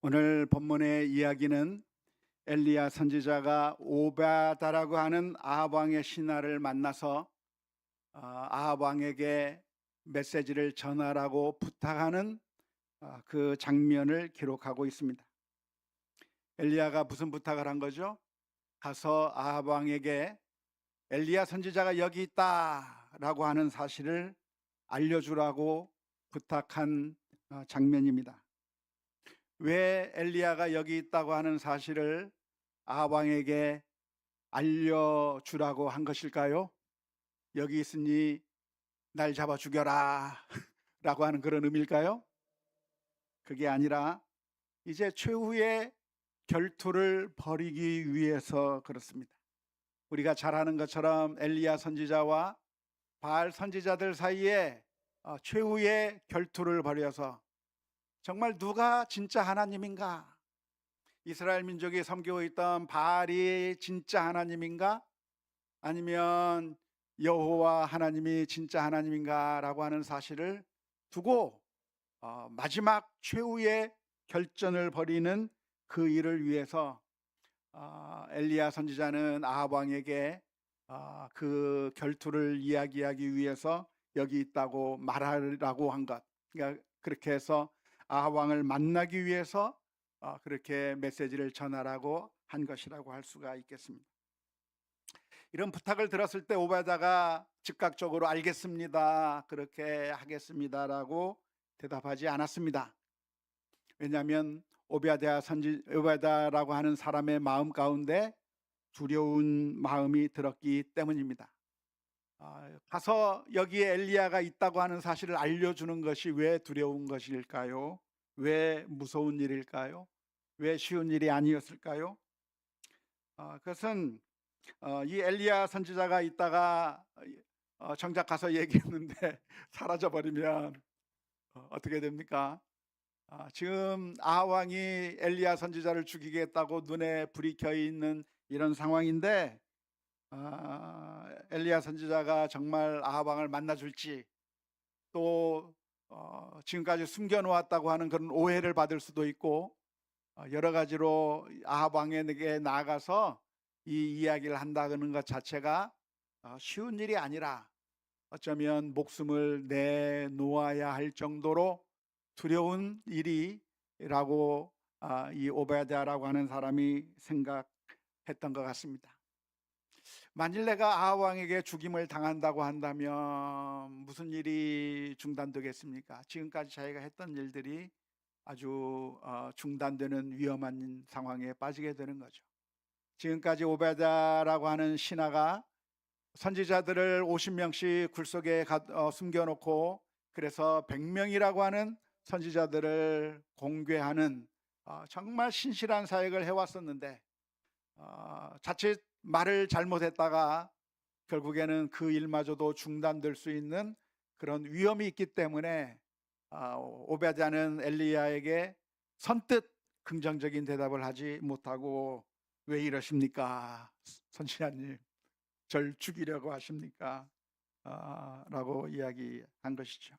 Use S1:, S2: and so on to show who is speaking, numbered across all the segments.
S1: 오늘 본문의 이야기는 엘리야 선지자가 오바다라고 하는 아합 왕의 신하를 만나서 아합 왕에게 메시지를 전하라고 부탁하는 그 장면을 기록하고 있습니다. 엘리야가 무슨 부탁을 한 거죠? 가서 아합 왕에게 엘리야 선지자가 여기 있다라고 하는 사실을 알려주라고 부탁한 장면입니다. 왜 엘리야가 여기 있다고 하는 사실을 아합 왕에게 알려주라고 한 것일까요? 여기 있으니 날 잡아 죽여라 라고 하는 그런 의미일까요? 그게 아니라 이제 최후의 결투를 벌이기 위해서 그렇습니다. 우리가 잘 아는 것처럼 엘리야 선지자와 바알 선지자들 사이에 최후의 결투를 벌여서 정말 누가 진짜 하나님인가? 이스라엘 민족이 섬기고 있던 바알이 진짜 하나님인가? 아니면 여호와 하나님이 진짜 하나님인가라고 하는 사실을 두고 마지막 최후의 결전을 벌이는 그 일을 위해서 엘리야 선지자는 아합 왕에게 그 결투를 이야기하기 위해서 여기 있다고 말하라고 한 것. 그러니까 그렇게 해서 아합 왕을 만나기 위해서 그렇게 메시지를 전하라고 한 것이라고 할 수가 있겠습니다. 이런 부탁을 들었을 때 오바다가 즉각적으로 알겠습니다, 그렇게 하겠습니다라고 대답하지 않았습니다. 왜냐하면 오바다라고 하는 사람의 마음 가운데 두려운 마음이 들었기 때문입니다. 가서 여기에 엘리야가 있다고 하는 사실을 알려주는 것이 왜 두려운 것일까요? 왜 무서운 일일까요? 왜 쉬운 일이 아니었을까요? 그것은 이 엘리야 선지자가 있다가 정작 가서 얘기했는데 사라져 버리면 어떻게 됩니까? 지금 아합 왕이 엘리야 선지자를 죽이겠다고 눈에 불이 켜 있는 이런 상황인데 엘리야 선지자가 정말 아합 왕을 만나줄지, 또 지금까지 숨겨놓았다고 하는 그런 오해를 받을 수도 있고, 여러 가지로 아합 왕에게 나아가서 이 이야기를 한다는 것 자체가 쉬운 일이 아니라 어쩌면 목숨을 내놓아야 할 정도로 두려운 일이라고 이 오베드야라고 하는 사람이 생각했던 것 같습니다. 만일 내가 아합 왕에게 죽임을 당한다고 한다면 무슨 일이 중단되겠습니까? 지금까지 자기가 했던 일들이 아주 중단되는 위험한 상황에 빠지게 되는 거죠. 지금까지 오베다라고 하는 신하가 선지자들을 50명씩 굴속에 숨겨놓고 그래서 100명이라고 하는 선지자들을 공개하는 정말 신실한 사역을 해왔었는데, 자칫 말을 잘못했다가 결국에는 그 일마저도 중단될 수 있는 그런 위험이 있기 때문에 오베드야는 엘리야에게 선뜻 긍정적인 대답을 하지 못하고 왜 이러십니까? 선지자님, 절 죽이려고 하십니까? 라고 이야기한 것이죠.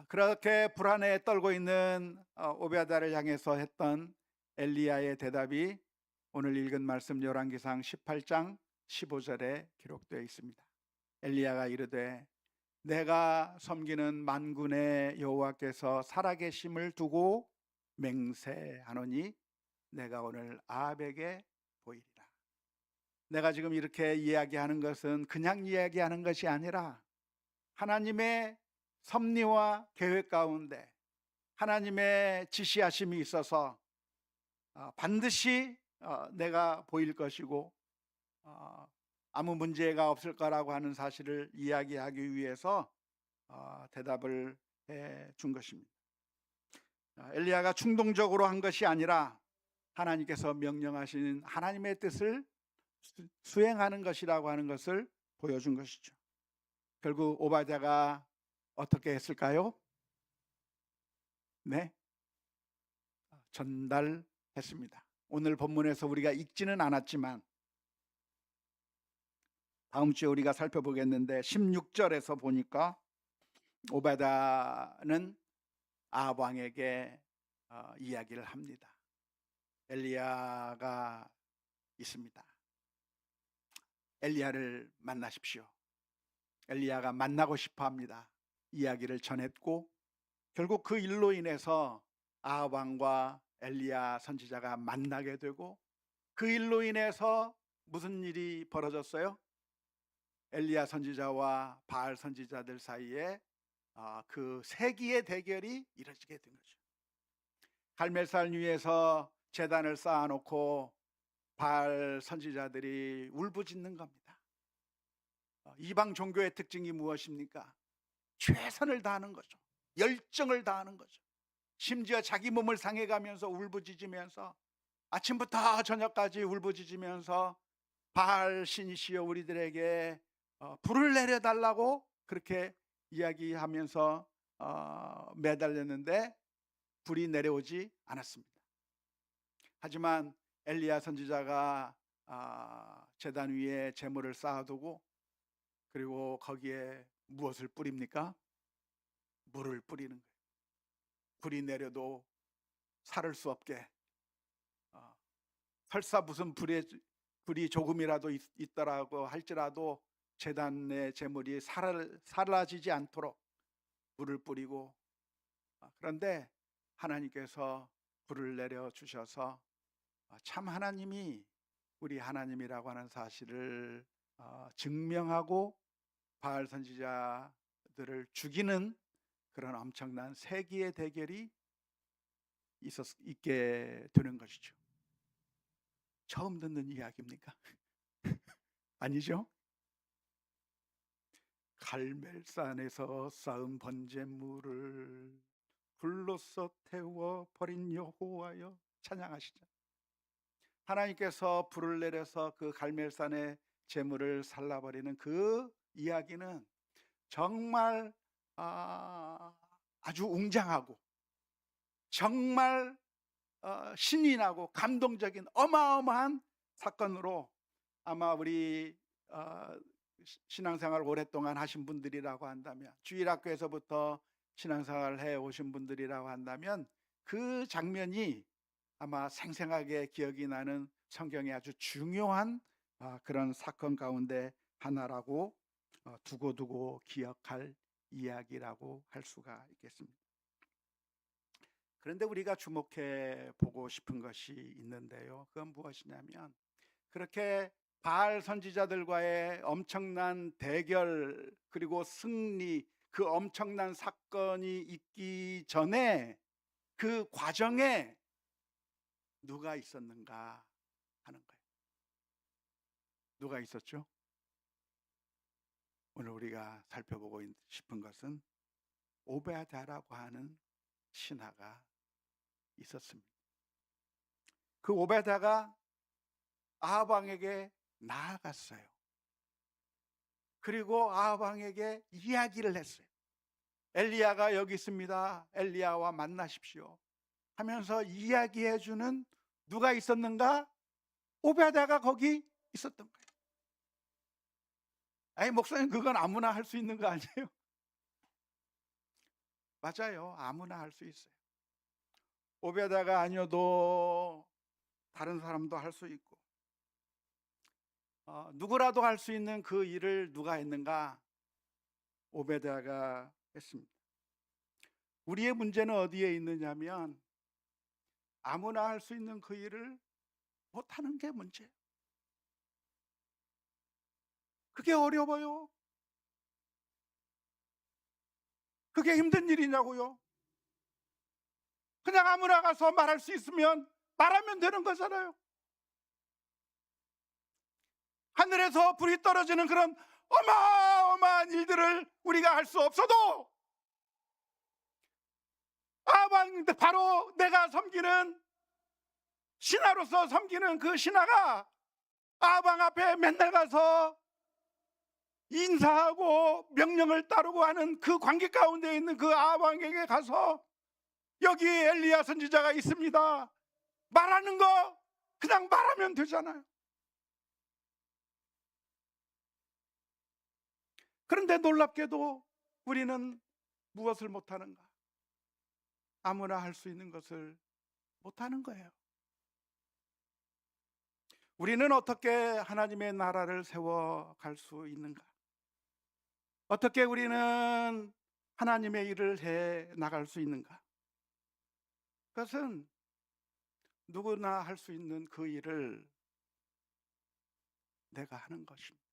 S1: 그렇게 불안에 떨고 있는 오베드야를 향해서 했던 엘리야의 대답이 오늘 읽은 말씀 열왕기상 18장 15절에 기록되어 있습니다. 엘리야가 이르되 내가 섬기는 만군의 여호와께서 살아계심을 두고 맹세하노니 내가 오늘 아합에게 보이리라. 내가 지금 이렇게 이야기하는 것은 그냥 이야기하는 것이 아니라 하나님의 섭리와 계획 가운데 하나님의 지시하심이 있어서 반드시 내가 보일 것이고 아무 문제가 없을 거라고 하는 사실을 이야기하기 위해서 대답을 해 준 것입니다. 엘리야가 충동적으로 한 것이 아니라 하나님께서 명령하신 하나님의 뜻을 수행하는 것이라고 하는 것을 보여준 것이죠. 결국 오바댜가 어떻게 했을까요? 네, 전달했습니다. 오늘 본문에서 우리가 읽지는 않았지만 다음 주에 우리가 살펴보겠는데 16절에서 보니까 오바댜는 아합 왕에게 이야기를 합니다. 엘리야가 있습니다. 엘리야를 만나십시오. 엘리야가 만나고 싶어 합니다. 이야기를 전했고 결국 그 일로 인해서 아합 왕과 엘리야 선지자가 만나게 되고 그 일로 인해서 무슨 일이 벌어졌어요? 엘리야 선지자와 바알 선지자들 사이에 그 세기의 대결이 이뤄지게 된 거죠. 갈멜산 위에서 제단을 쌓아놓고 바알 선지자들이 울부짖는 겁니다. 이방 종교의 특징이 무엇입니까? 최선을 다하는 거죠. 열정을 다하는 거죠. 심지어 자기 몸을 상해가면서 울부짖으면서 아침부터 저녁까지 울부짖으면서 바알 신이시여 우리들에게 불을 내려달라고 그렇게 이야기하면서 매달렸는데 불이 내려오지 않았습니다. 하지만 엘리야 선지자가 제단 위에 제물을 쌓아두고 그리고 거기에 무엇을 뿌립니까? 물을 뿌리는 거예요. 불이 내려도 살을 수 없게. 설사 무슨 불이 조금이라도 있더라고 할지라도 제단의 제물이 사라지지 않도록 물을 뿌리고, 그런데 하나님께서 불을 내려 주셔서 참 하나님이 우리 하나님이라고 하는 사실을 증명하고 바알 선지자들을 죽이는 그런 엄청난 세기의 대결이 있게 되는 것이죠. 처음 듣는 이야기입니까? 아니죠? 갈멜산에서 쌓은 번제물을 불로써 태워 버린 여호와여, 찬양하시죠. 하나님께서 불을 내려서 그 갈멜산의 제물을 살라버리는 그 이야기는 정말 아주 웅장하고 정말 신이 나고 감동적인 어마어마한 사건으로, 아마 우리 신앙생활 오랫동안 하신 분들이라고 한다면, 주일학교에서부터 신앙생활을 해오신 분들이라고 한다면 그 장면이 아마 생생하게 기억이 나는 성경의 아주 중요한 그런 사건 가운데 하나라고 두고두고 기억할 이야기라고 할 수가 있겠습니다. 그런데 우리가 주목해 보고 싶은 것이 있는데요. 그건 무엇이냐면, 그렇게 바알 선지자들과의 엄청난 대결 그리고 승리, 그 엄청난 사건이 있기 전에 그 과정에 누가 있었는가 하는 거예요. 누가 있었죠? 오늘 우리가 살펴보고 싶은 것은 오베다라고 하는 신하가 있었습니다. 그 오베다가 아합 왕에게 나아갔어요. 그리고 아합 왕에게 이야기를 했어요. 엘리야가 여기 있습니다. 엘리야와 만나십시오 하면서 이야기해 주는 누가 있었는가? 오베다가 거기 있었던 거예요. 아니, 목사님, 그건 아무나 할 수 있는 거 아니에요? 맞아요. 아무나 할 수 있어요. 오베다가 아니어도 다른 사람도 할 수 있고, 누구라도 할 수 있는 그 일을 누가 했는가? 오베다가 했습니다. 우리의 문제는 어디에 있느냐면, 아무나 할 수 있는 그 일을 못하는 게 문제예요. 그게 어려워요. 그게 힘든 일이냐고요? 그냥 아무나 가서 말할 수 있으면 말하면 되는 거잖아요. 하늘에서 불이 떨어지는 그런 어마어마한 일들을 우리가 할 수 없어도 아방, 바로 내가 섬기는 신하로서 섬기는 그 신하가 아방 앞에 맨날 가서 인사하고 명령을 따르고 하는 그 관계 가운데 있는 그 아방에게 가서 여기 엘리야 선지자가 있습니다, 말하는 거 그냥 말하면 되잖아요. 그런데 놀랍게도 우리는 무엇을 못하는가? 아무나 할 수 있는 것을 못하는 거예요. 우리는 어떻게 하나님의 나라를 세워갈 수 있는가? 어떻게 우리는 하나님의 일을 해 나갈 수 있는가? 그것은 누구나 할 수 있는 그 일을 내가 하는 것입니다.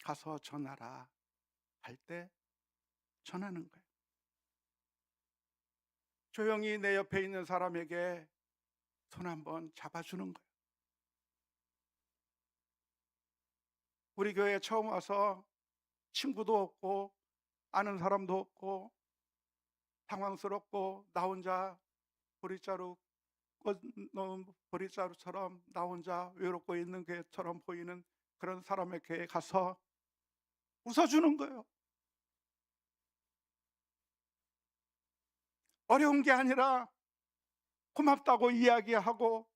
S1: 가서 전하라 할 때 전하는 거예요. 조용히 내 옆에 있는 사람에게 손 한번 잡아주는 거예요. 우리 교회에 처음 와서 친구도 없고 아는 사람도 없고 당황스럽고 나 혼자 보리자루 꽃놓은 보리자루처럼 나 혼자 외롭고 있는 것처럼 보이는 그런 사람에게 가서 웃어주는 거예요. 어려운 게 아니라 고맙다고 이야기하고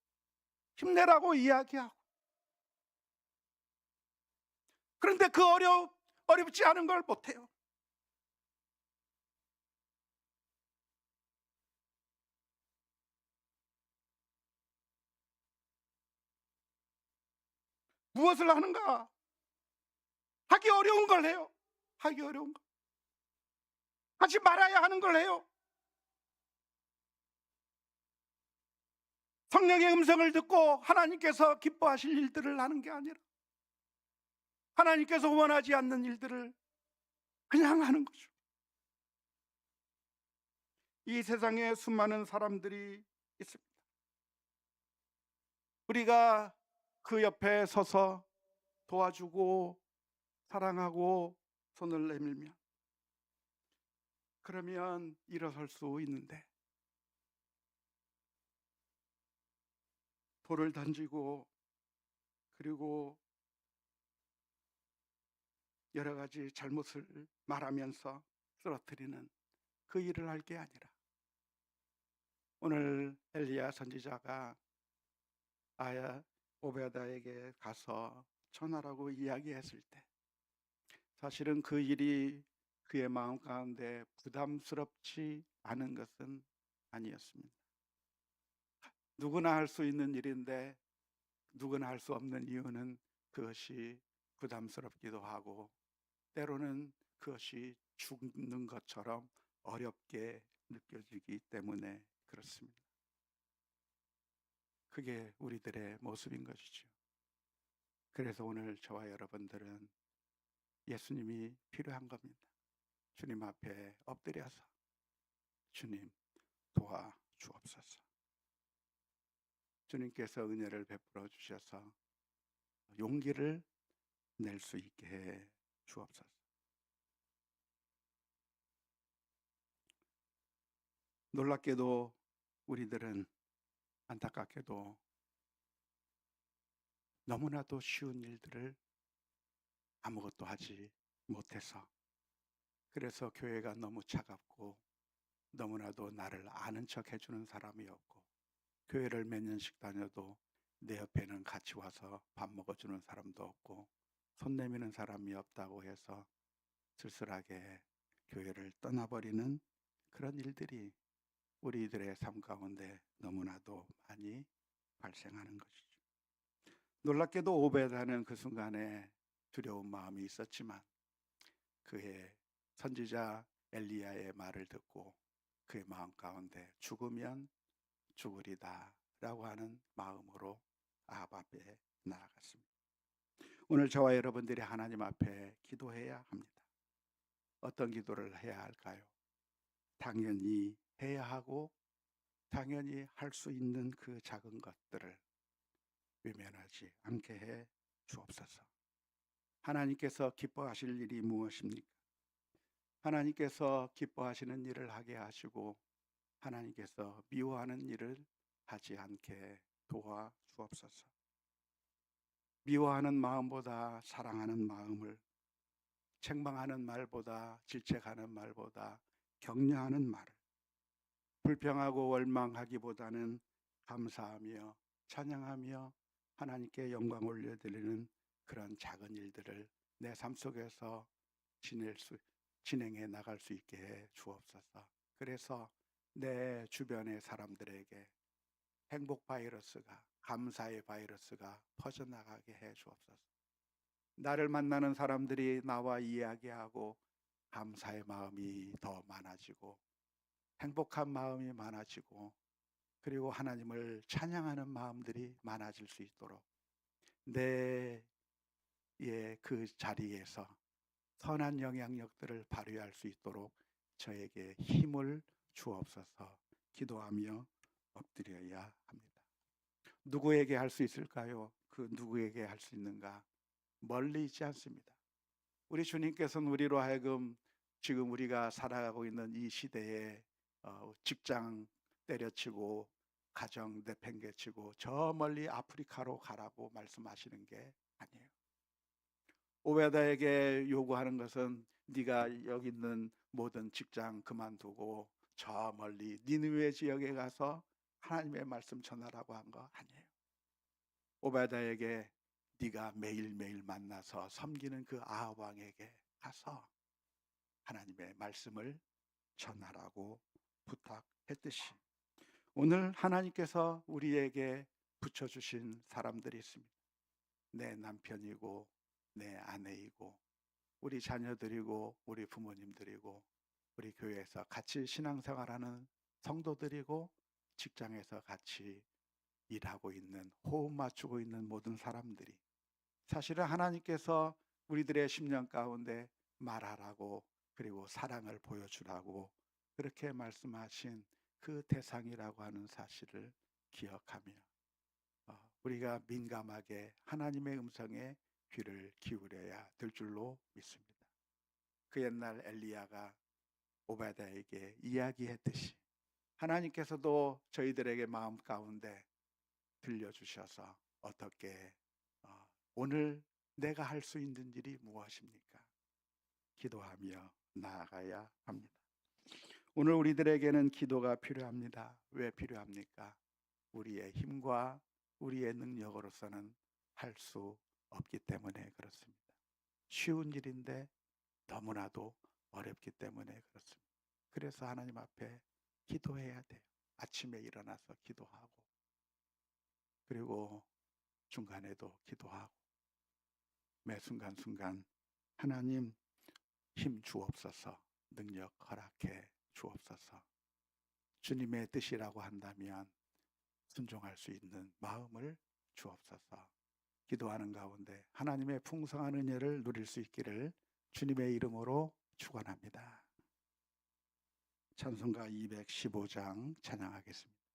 S1: 힘내라고 이야기하고. 그런데 그 어렵지 않은 걸 못해요. 무엇을 하는가? 하기 어려운 걸 해요. 하기 어려운 거. 하지 말아야 하는 걸 해요. 성령의 음성을 듣고 하나님께서 기뻐하실 일들을 하는 게 아니라 하나님께서 원하지 않는 일들을 그냥 하는 거죠. 이 세상에 수많은 사람들이 있습니다. 우리가 그 옆에 서서 도와주고 사랑하고 손을 내밀면 그러면 일어설 수 있는데, 돌을 던지고 그리고 여러 가지 잘못을 말하면서 쓰러뜨리는 그 일을 할 게 아니라 오늘 엘리야 선지자가 아야 오베다에게 가서 전하라고 이야기했을 때 사실은 그 일이 그의 마음 가운데 부담스럽지 않은 것은 아니었습니다. 누구나 할 수 있는 일인데 누구나 할 수 없는 이유는 그것이 부담스럽기도 하고 때로는 그것이 죽는 것처럼 어렵게 느껴지기 때문에 그렇습니다. 그게 우리들의 모습인 것이죠. 그래서 오늘 저와 여러분들은 예수님이 필요한 겁니다. 주님 앞에 엎드려서 주님 도와주옵소서. 주님께서 은혜를 베풀어 주셔서 용기를 낼 수 있게 해 주옵소서. 놀랍게도 우리들은 안타깝게도 너무나도 쉬운 일들을 아무것도 하지 못해서, 그래서 교회가 너무 차갑고 너무나도 나를 아는 척 해주는 사람이 없고 교회를 몇 년씩 다녀도 내 옆에는 같이 와서 밥 먹어주는 사람도 없고 손 내미는 사람이 없다고 해서 쓸쓸하게 교회를 떠나버리는 그런 일들이 우리들의 삶 가운데 너무나도 많이 발생하는 것이죠. 놀랍게도 오베다는 그 순간에 두려운 마음이 있었지만 그의 선지자 엘리야의 말을 듣고 그의 마음 가운데 죽으면 죽으리다 라고 하는 마음으로 아합 앞에 나아갔습니다. 오늘 저와 여러분들이 하나님 앞에 기도해야 합니다. 어떤 기도를 해야 할까요? 당연히 해야 하고 당연히 할 수 있는 그 작은 것들을 외면하지 않게 해 주옵소서. 하나님께서 기뻐하실 일이 무엇입니까? 하나님께서 기뻐하시는 일을 하게 하시고 하나님께서 미워하는 일을 하지 않게 도와 주옵소서. 미워하는 마음보다 사랑하는 마음을, 책망하는 말보다 질책하는 말보다 격려하는 말을, 불평하고 원망하기보다는 감사하며 찬양하며 하나님께 영광 올려드리는 그런 작은 일들을 내 삶 속에서 지낼 수 진행해 나갈 수 있게 해 주옵소서. 그래서 내 주변의 사람들에게 행복 바이러스가, 감사의 바이러스가 퍼져나가게 해 주옵소서. 나를 만나는 사람들이 나와 이야기하고 감사의 마음이 더 많아지고 행복한 마음이 많아지고 그리고 하나님을 찬양하는 마음들이 많아질 수 있도록 내 그 자리에서 선한 영향력들을 발휘할 수 있도록 저에게 힘을 주옵소서. 기도하며 엎드려야 합니다. 누구에게 할 수 있을까요? 그 누구에게 할 수 있는가? 멀리 있지 않습니다. 우리 주님께서는 우리로 하여금 지금 우리가 살아가고 있는 이 시대에 직장 때려치고 가정 내팽개치고 저 멀리 아프리카로 가라고 말씀하시는 게 아니에요. 오베다에게 요구하는 것은 네가 여기 있는 모든 직장 그만두고 저 멀리 니느웨 지역에 가서 하나님의 말씀 전하라고 한 거 아니에요. 오베다에게 네가 매일매일 만나서 섬기는 그 아합 왕에게 가서 하나님의 말씀을 전하라고 부탁했듯이 오늘 하나님께서 우리에게 붙여주신 사람들이 있습니다. 내 남편이고 내 아내이고 우리 자녀들이고 우리 부모님들이고 우리 교회에서 같이 신앙생활하는 성도들이고 직장에서 같이 일하고 있는 호흡 맞추고 있는 모든 사람들이 사실은 하나님께서 우리들의 심령 가운데 말하라고 그리고 사랑을 보여주라고 그렇게 말씀하신 그 대상이라고 하는 사실을 기억하며 우리가 민감하게 하나님의 음성에 귀를 기울여야 될 줄로 믿습니다. 그 옛날 엘리야가 오베다에게 이야기했듯이 하나님께서도 저희들에게 마음 가운데 들려주셔서 어떻게 오늘 내가 할 수 있는 일이 무엇입니까? 기도하며 나아가야 합니다. 오늘 우리들에게는 기도가 필요합니다. 왜 필요합니까? 우리의 힘과 우리의 능력으로서는 할 수 없기 때문에 그렇습니다. 쉬운 일인데 너무나도 어렵기 때문에 그렇습니다. 그래서 하나님 앞에 기도해야 돼요. 아침에 일어나서 기도하고 그리고 중간에도 기도하고 매 순간순간 하나님 힘 주옵소서, 능력 허락해 주옵소서. 주님의 뜻이라고 한다면 순종할 수 있는 마음을 주옵소서. 기도하는 가운데 하나님의 풍성한 은혜를 누릴 수 있기를 주님의 이름으로 축원합니다. 찬송가 215장 찬양하겠습니다.